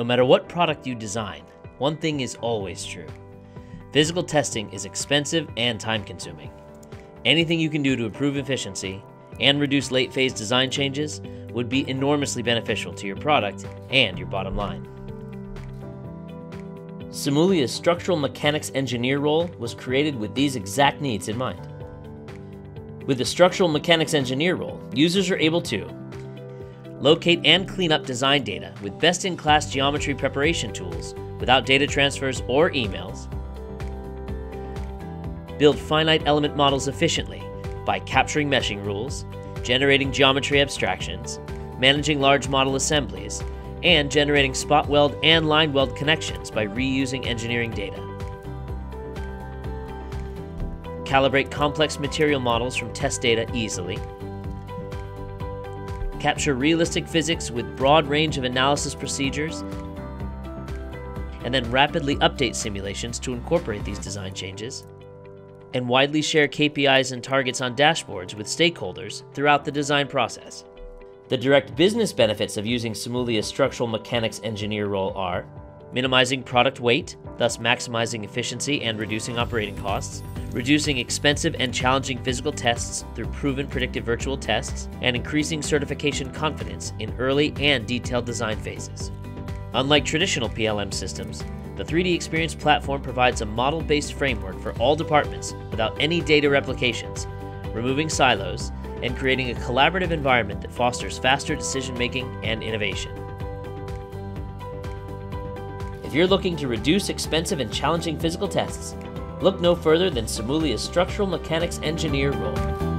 No matter what product you design, one thing is always true. Physical testing is expensive and time-consuming. Anything you can do to improve efficiency and reduce late-phase design changes would be enormously beneficial to your product and your bottom line. Simulia's structural mechanics engineer role was created with these exact needs in mind. With the structural mechanics engineer role, users are able to locate and clean up design data with best-in-class geometry preparation tools without data transfers or emails, build finite element models efficiently by capturing meshing rules, generating geometry abstractions, managing large model assemblies, and generating spot weld and line weld connections by reusing engineering data. Calibrate complex material models from test data easily. Capture realistic physics with broad range of analysis procedures, and then rapidly update simulations to incorporate these design changes, and widely share KPIs and targets on dashboards with stakeholders throughout the design process. The direct business benefits of using Simulia's structural mechanics engineer role are minimizing product weight, thus maximizing efficiency and reducing operating costs, reducing expensive and challenging physical tests through proven predictive virtual tests, and increasing certification confidence in early and detailed design phases. Unlike traditional PLM systems, the 3DEXPERIENCE platform provides a model-based framework for all departments without any data replications, removing silos, and creating a collaborative environment that fosters faster decision-making and innovation. If you're looking to reduce expensive and challenging physical tests, look no further than Simulia's structural mechanics engineer role.